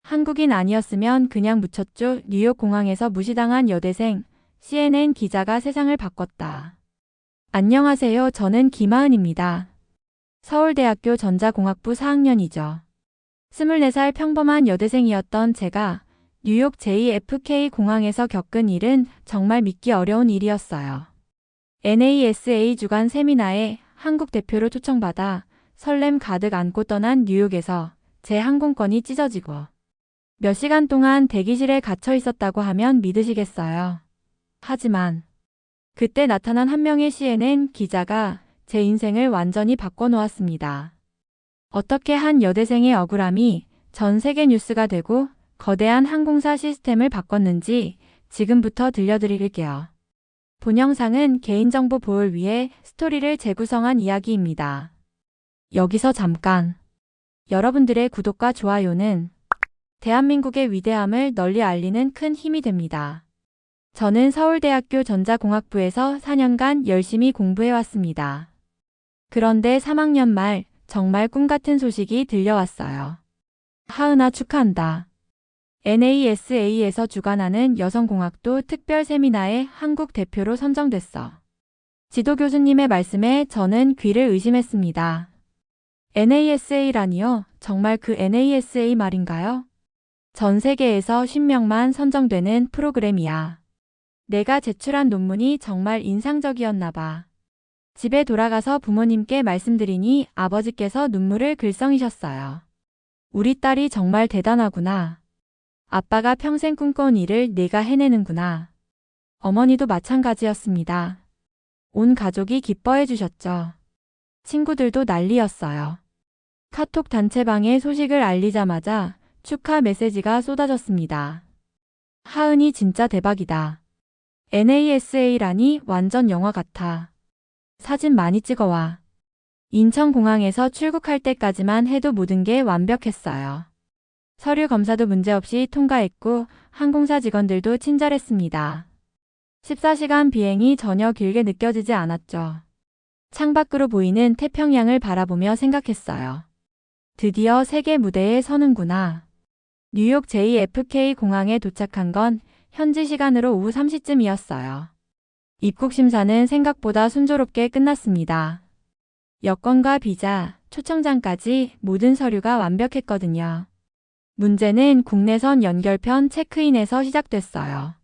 한국인 아니었으면 그냥 묻혔죠. 뉴욕 공항에서 무시당한 여대생, CNN 기자가 세상을 바꿨다. 안녕하세요. 저는 김하은입니다. 서울대학교 전자공학부 4학년이죠. 24살 평범한 여대생이었던 제가 뉴욕 JFK 공항에서 겪은 일은 정말 믿기 어려운 일이었어요. NASA 주간 세미나에 한국 대표로 초청받아 설렘 가득 안고 떠난 뉴욕에서 제 항공권이 찢어지고 몇 시간 동안 대기실에 갇혀 있었다고 하면 믿으시겠어요? 하지만 그때 나타난 한 명의 CNN 기자가 제 인생을 완전히 바꿔놓았습니다. 어떻게 한 여대생의 억울함이 전 세계 뉴스가 되고 거대한 항공사 시스템을 바꿨는지 지금부터 들려드릴게요. 본 영상은 개인정보 보호를 위해 스토리를 재구성한 이야기입니다. 여기서 잠깐! 여러분들의 구독과 좋아요는 대한민국의 위대함을 널리 알리는 큰 힘이 됩니다. 저는 서울대학교 전자공학부에서 4년간 열심히 공부해왔습니다. 그런데 3학년 말 정말 꿈같은 소식이 들려왔어요. 하은아 축하한다. NASA에서 주관하는 여성공학도 특별 세미나에 한국 대표로 선정됐어. 지도 교수님의 말씀에 저는 귀를 의심했습니다. NASA라니요? 정말 그 NASA 말인가요? 전 세계에서 10명만 선정되는 프로그램이야. 내가 제출한 논문이 정말 인상적이었나 봐. 집에 돌아가서 부모님께 말씀드리니 아버지께서 눈물을 글썽이셨어요. 우리 딸이 정말 대단하구나. 아빠가 평생 꿈꿔온 일을 내가 해내는구나. 어머니도 마찬가지였습니다. 온 가족이 기뻐해 주셨죠. 친구들도 난리였어요. 카톡 단체방에 소식을 알리자마자 축하 메시지가 쏟아졌습니다. 하은이 진짜 대박이다. NASA라니 완전 영화 같아. 사진 많이 찍어와. 인천공항에서 출국할 때까지만 해도 모든 게 완벽했어요. 서류 검사도 문제없이 통과했고 항공사 직원들도 친절했습니다. 14시간 비행이 전혀 길게 느껴지지 않았죠. 창밖으로 보이는 태평양을 바라보며 생각했어요. 드디어 세계 무대에 서는구나. 뉴욕 JFK 공항에 도착한 건 현지 시간으로 오후 3시쯤이었어요. 입국 심사는 생각보다 순조롭게 끝났습니다. 여권과 비자, 초청장까지 모든 서류가 완벽했거든요. 문제는 국내선 연결편 체크인에서 시작됐어요.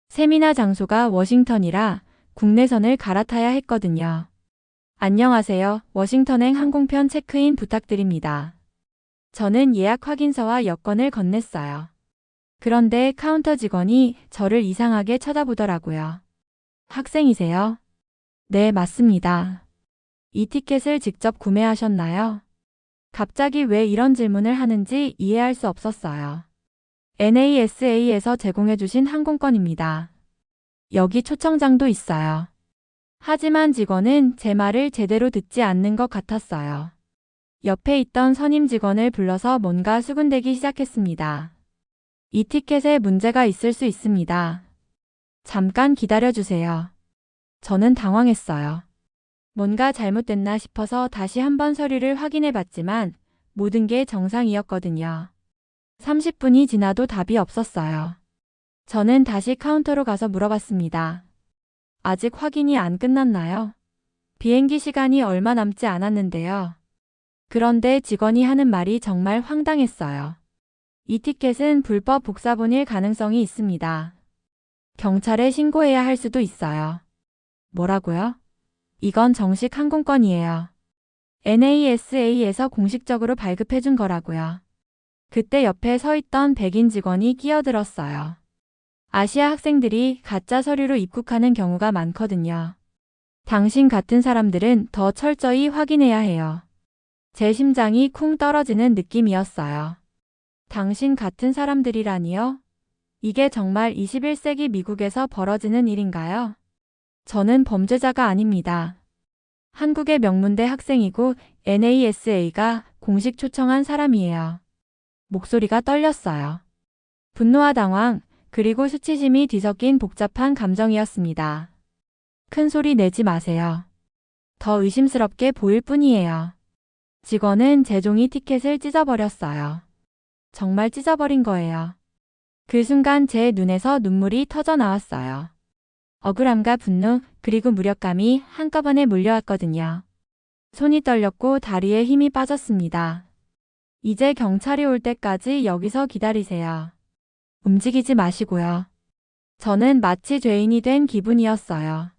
세미나 장소가 워싱턴이라 국내선을 갈아타야 했거든요. 안녕하세요. 워싱턴행 항공편 체크인 부탁드립니다. 저는 예약 확인서와 여권을 건넸어요. 그런데 카운터 직원이 저를 이상하게 쳐다보더라고요. 학생이세요? 네, 맞습니다. 이 티켓을 직접 구매하셨나요? 갑자기 왜 이런 질문을 하는지 이해할 수 없었어요. NASA에서 제공해주신 항공권입니다. 여기 초청장도 있어요. 하지만 직원은 제 말을 제대로 듣지 않는 것 같았어요. 옆에 있던 선임 직원을 불러서 뭔가 수군대기 시작했습니다. 이 티켓에 문제가 있을 수 있습니다. 잠깐 기다려주세요. 저는 당황했어요. 뭔가 잘못됐나 싶어서 다시 한번 서류를 확인해 봤지만 모든 게 정상이었거든요. 30분이 지나도 답이 없었어요. 저는 다시 카운터로 가서 물어봤습니다. 아직 확인이 안 끝났나요? 비행기 시간이 얼마 남지 않았는데요. 그런데 직원이 하는 말이 정말 황당했어요. 이 티켓은 불법 복사본일 가능성이 있습니다. 경찰에 신고해야 할 수도 있어요. 뭐라고요? 이건 정식 항공권이에요. NASA에서 공식적으로 발급해준 거라고요. 그때 옆에 서 있던 백인 직원이 끼어들었어요. 아시아 학생들이 가짜 서류로 입국하는 경우가 많거든요. 당신 같은 사람들은 더 철저히 확인해야 해요. 제 심장이 쿵 떨어지는 느낌이었어요. 당신 같은 사람들이라니요? 이게 정말 21세기 미국에서 벌어지는 일인가요? 저는 범죄자가 아닙니다. 한국의 명문대 학생이고 NASA가 공식 초청한 사람이에요. 목소리가 떨렸어요. 분노와 당황, 그리고 수치심이 뒤섞인 복잡한 감정이었습니다. 큰 소리 내지 마세요. 더 의심스럽게 보일 뿐이에요. 직원은 제 종이 티켓을 찢어버렸어요. 정말 찢어버린 거예요. 그 순간 제 눈에서 눈물이 터져 나왔어요. 억울함과 분노, 그리고 무력감이 한꺼번에 몰려왔거든요. 손이 떨렸고 다리에 힘이 빠졌습니다. 이제 경찰이 올 때까지 여기서 기다리세요. 움직이지 마시고요. 저는 마치 죄인이 된 기분이었어요.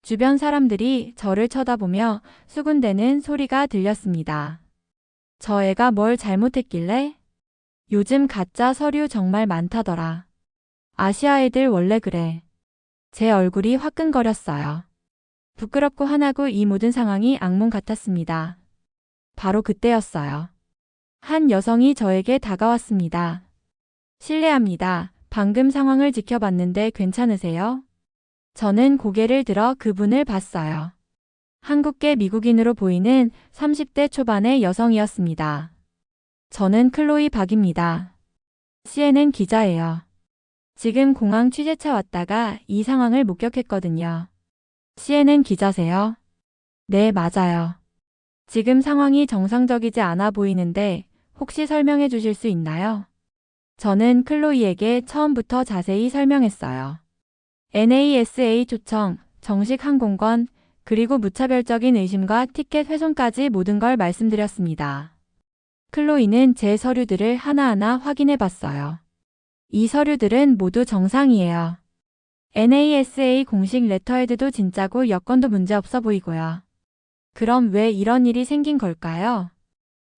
주변 사람들이 저를 쳐다보며 수군대는 소리가 들렸습니다. 저 애가 뭘 잘못했길래? 요즘 가짜 서류 정말 많다더라. 아시아 애들 원래 그래. 제 얼굴이 화끈거렸어요. 부끄럽고 화나고 이 모든 상황이 악몽 같았습니다. 바로 그때였어요. 한 여성이 저에게 다가왔습니다. 실례합니다. 방금 상황을 지켜봤는데 괜찮으세요? 저는 고개를 들어 그분을 봤어요. 한국계 미국인으로 보이는 30대 초반의 여성이었습니다. 저는 클로이 박입니다. CNN 기자예요. 지금 공항 취재차 왔다가 이 상황을 목격했거든요. CNN 기자세요? 네, 맞아요. 지금 상황이 정상적이지 않아 보이는데 혹시 설명해 주실 수 있나요? 저는 클로이에게 처음부터 자세히 설명했어요. NASA 초청, 정식 항공권, 그리고 무차별적인 의심과 티켓 훼손까지 모든 걸 말씀드렸습니다. 클로이는 제 서류들을 하나하나 확인해 봤어요. 이 서류들은 모두 정상이에요. NASA 공식 레터헤드도 진짜고 여권도 문제없어 보이고요. 그럼 왜 이런 일이 생긴 걸까요?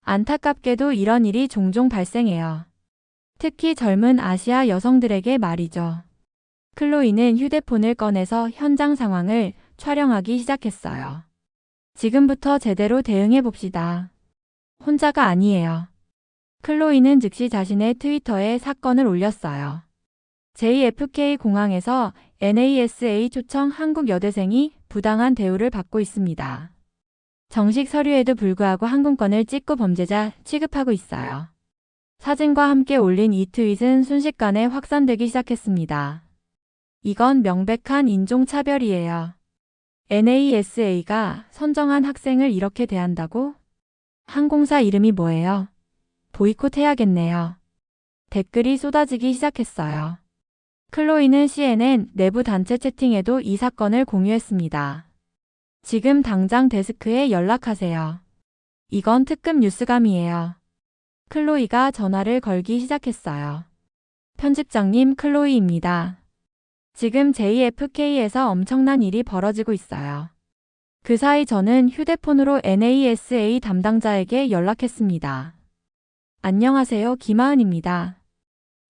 안타깝게도 이런 일이 종종 발생해요. 특히 젊은 아시아 여성들에게 말이죠. 클로이는 휴대폰을 꺼내서 현장 상황을 촬영하기 시작했어요. 지금부터 제대로 대응해 봅시다. 혼자가 아니에요. 클로이는 즉시 자신의 트위터에 사건을 올렸어요. JFK 공항에서 NASA 초청 한국 여대생이 부당한 대우를 받고 있습니다. 정식 서류에도 불구하고 항공권을 찍고 범죄자 취급하고 있어요. 사진과 함께 올린 이 트윗은 순식간에 확산되기 시작했습니다. 이건 명백한 인종차별이에요. NASA가 선정한 학생을 이렇게 대한다고? 항공사 이름이 뭐예요? 보이콧 해야겠네요. 댓글이 쏟아지기 시작했어요. 클로이는 CNN 내부 단체 채팅에도 이 사건을 공유했습니다. 지금 당장 데스크에 연락하세요. 이건 특급 뉴스감이에요. 클로이가 전화를 걸기 시작했어요. 편집장님, 클로이입니다. 지금 JFK에서 엄청난 일이 벌어지고 있어요. 그 사이 저는 휴대폰으로 NASA 담당자에게 연락했습니다. 안녕하세요, 김하은입니다.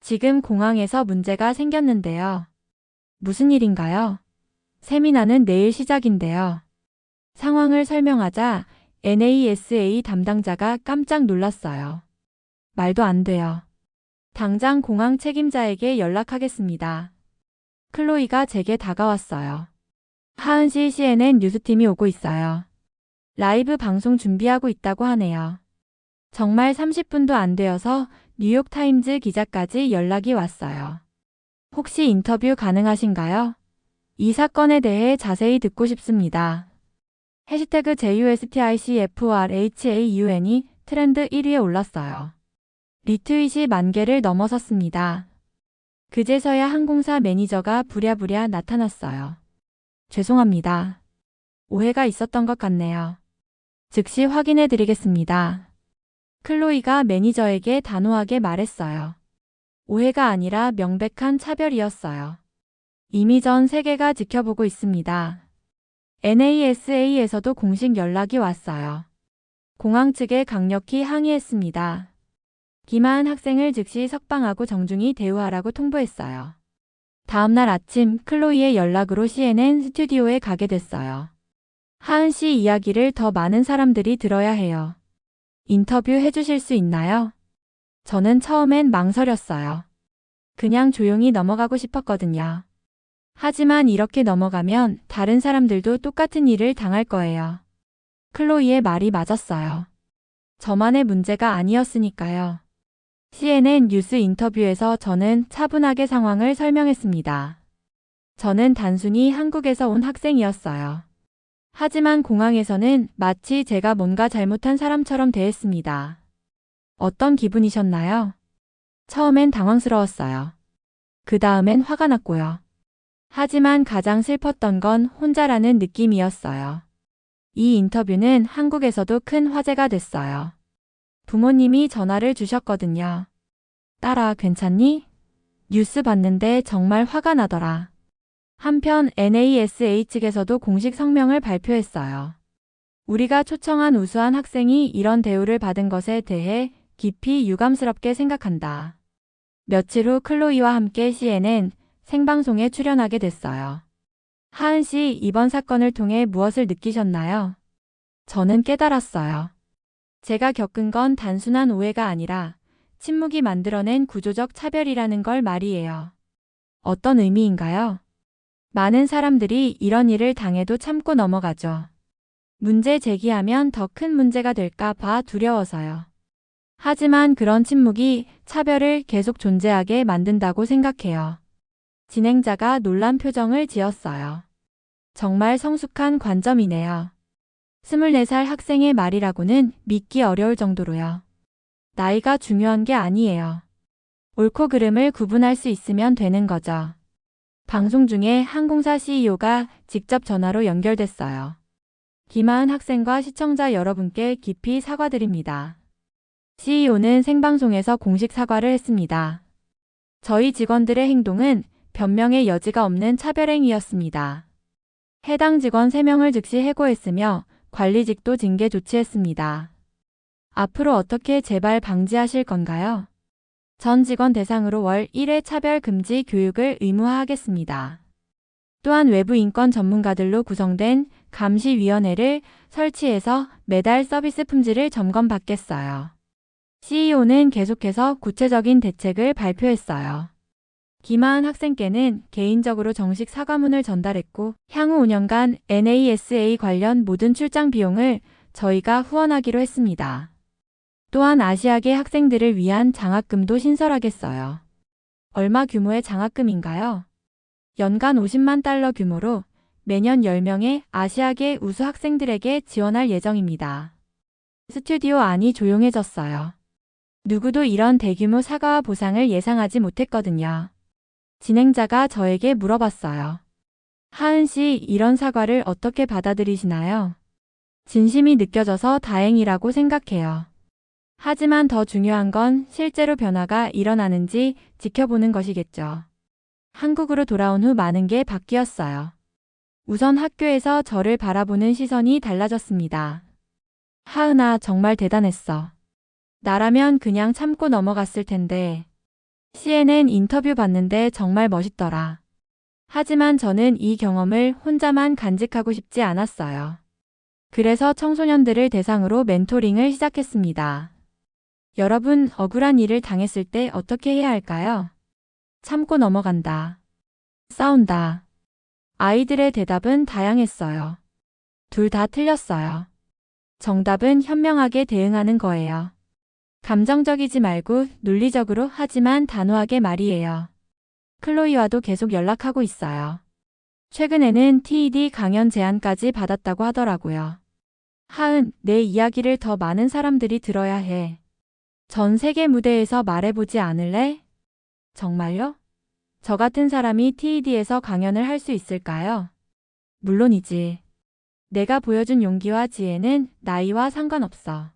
지금 공항에서 문제가 생겼는데요. 무슨 일인가요? 세미나는 내일 시작인데요. 상황을 설명하자 NASA 담당자가 깜짝 놀랐어요. 말도 안 돼요. 당장 공항 책임자에게 연락하겠습니다. 클로이가 제게 다가왔어요. 하은 씨, CNN 뉴스팀이 오고 있어요. 라이브 방송 준비하고 있다고 하네요. 정말 30분도 안 되어서 뉴욕타임즈 기자까지 연락이 왔어요. 혹시 인터뷰 가능하신가요? 이 사건에 대해 자세히 듣고 싶습니다. 해시태그 JUSTICFRHAUN이 트렌드 1위에 올랐어요. 리트윗이 10,000개를 넘어섰습니다. 그제서야 항공사 매니저가 부랴부랴 나타났어요. 죄송합니다. 오해가 있었던 것 같네요. 즉시 확인해 드리겠습니다. 클로이가 매니저에게 단호하게 말했어요. 오해가 아니라 명백한 차별이었어요. 이미 전 세계가 지켜보고 있습니다. NASA에서도 공식 연락이 왔어요. 공항 측에 강력히 항의했습니다. 김하은 학생을 즉시 석방하고 정중히 대우하라고 통보했어요. 다음날 아침 클로이의 연락으로 CNN 스튜디오에 가게 됐어요. 하은 씨 이야기를 더 많은 사람들이 들어야 해요. 인터뷰 해주실 수 있나요? 저는 처음엔 망설였어요. 그냥 조용히 넘어가고 싶었거든요. 하지만 이렇게 넘어가면 다른 사람들도 똑같은 일을 당할 거예요. 클로이의 말이 맞았어요. 저만의 문제가 아니었으니까요. CNN 뉴스 인터뷰에서 저는 차분하게 상황을 설명했습니다. 저는 단순히 한국에서 온 학생이었어요. 하지만 공항에서는 마치 제가 뭔가 잘못한 사람처럼 대했습니다. 어떤 기분이셨나요? 처음엔 당황스러웠어요. 그 다음엔 화가 났고요. 하지만 가장 슬펐던 건 혼자라는 느낌이었어요. 이 인터뷰는 한국에서도 큰 화제가 됐어요. 부모님이 전화를 주셨거든요. 딸아, 괜찮니? 뉴스 봤는데 정말 화가 나더라. 한편 NASA 측에서도 공식 성명을 발표했어요. 우리가 초청한 우수한 학생이 이런 대우를 받은 것에 대해 깊이 유감스럽게 생각한다. 며칠 후 클로이와 함께 CNN 생방송에 출연하게 됐어요. 하은 씨, 이번 사건을 통해 무엇을 느끼셨나요? 저는 깨달았어요. 제가 겪은 건 단순한 오해가 아니라 침묵이 만들어낸 구조적 차별이라는 걸 말이에요. 어떤 의미인가요? 많은 사람들이 이런 일을 당해도 참고 넘어가죠. 문제 제기하면 더 큰 문제가 될까 봐 두려워서요. 하지만 그런 침묵이 차별을 계속 존재하게 만든다고 생각해요. 진행자가 놀란 표정을 지었어요. 정말 성숙한 관점이네요. 24살 학생의 말이라고는 믿기 어려울 정도로요. 나이가 중요한 게 아니에요. 옳고 그름을 구분할 수 있으면 되는 거죠. 방송 중에 항공사 CEO가 직접 전화로 연결됐어요. 김하은 학생과 시청자 여러분께 깊이 사과드립니다. CEO는 생방송에서 공식 사과를 했습니다. 저희 직원들의 행동은 변명의 여지가 없는 차별행위였습니다. 해당 직원 3명을 즉시 해고했으며 관리직도 징계 조치했습니다. 앞으로 어떻게 재발 방지하실 건가요? 전 직원 대상으로 월 1회 차별 금지 교육을 의무화하겠습니다. 또한 외부 인권 전문가들로 구성된 감시위원회를 설치해서 매달 서비스 품질을 점검받겠어요. CEO는 계속해서 구체적인 대책을 발표했어요. 김하은 학생께는 개인적으로 정식 사과문을 전달했고 향후 5년간 NASA 관련 모든 출장 비용을 저희가 후원하기로 했습니다. 또한 아시아계 학생들을 위한 장학금도 신설하겠어요. 얼마 규모의 장학금인가요? 연간 50만 달러 규모로 매년 10명의 아시아계 우수 학생들에게 지원할 예정입니다. 스튜디오 안이 조용해졌어요. 누구도 이런 대규모 사과와 보상을 예상하지 못했거든요. 진행자가 저에게 물어봤어요. 하은 씨, 이런 사과를 어떻게 받아들이시나요? 진심이 느껴져서 다행이라고 생각해요. 하지만 더 중요한 건 실제로 변화가 일어나는지 지켜보는 것이겠죠. 한국으로 돌아온 후 많은 게 바뀌었어요. 우선 학교에서 저를 바라보는 시선이 달라졌습니다. 하은아, 정말 대단했어. 나라면 그냥 참고 넘어갔을 텐데. CNN 인터뷰 봤는데 정말 멋있더라. 하지만 저는 이 경험을 혼자만 간직하고 싶지 않았어요. 그래서 청소년들을 대상으로 멘토링을 시작했습니다. 여러분, 억울한 일을 당했을 때 어떻게 해야 할까요? 참고 넘어간다. 싸운다. 아이들의 대답은 다양했어요. 둘 다 틀렸어요. 정답은 현명하게 대응하는 거예요. 감정적이지 말고 논리적으로 하지만 단호하게 말이에요. 클로이와도 계속 연락하고 있어요. 최근에는 TED 강연 제안까지 받았다고 하더라고요. 하은, 내 이야기를 더 많은 사람들이 들어야 해. 전 세계 무대에서 말해보지 않을래? 정말요? 저 같은 사람이 TED에서 강연을 할 수 있을까요? 물론이지. 내가 보여준 용기와 지혜는 나이와 상관없어.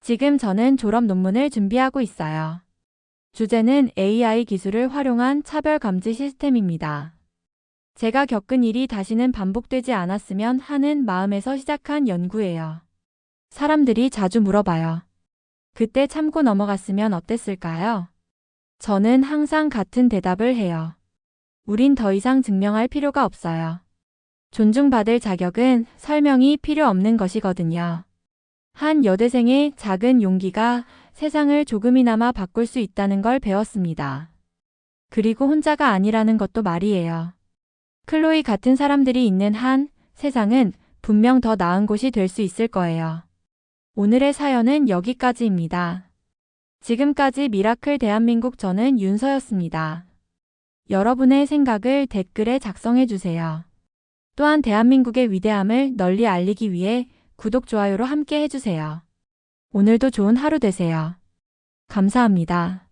지금 저는 졸업 논문을 준비하고 있어요. 주제는 AI 기술을 활용한 차별 감지 시스템입니다. 제가 겪은 일이 다시는 반복되지 않았으면 하는 마음에서 시작한 연구예요. 사람들이 자주 물어봐요. 그때 참고 넘어갔으면 어땠을까요? 저는 항상 같은 대답을 해요. 우린 더 이상 증명할 필요가 없어요. 존중받을 자격은 설명이 필요 없는 것이거든요. 한 여대생의 작은 용기가 세상을 조금이나마 바꿀 수 있다는 걸 배웠습니다. 그리고 혼자가 아니라는 것도 말이에요. 클로이 같은 사람들이 있는 한 세상은 분명 더 나은 곳이 될 수 있을 거예요. 오늘의 사연은 여기까지입니다. 지금까지 미라클 대한민국 저는 윤서였습니다. 여러분의 생각을 댓글에 작성해 주세요. 또한 대한민국의 위대함을 널리 알리기 위해 구독, 좋아요로 함께 해주세요. 오늘도 좋은 하루 되세요. 감사합니다.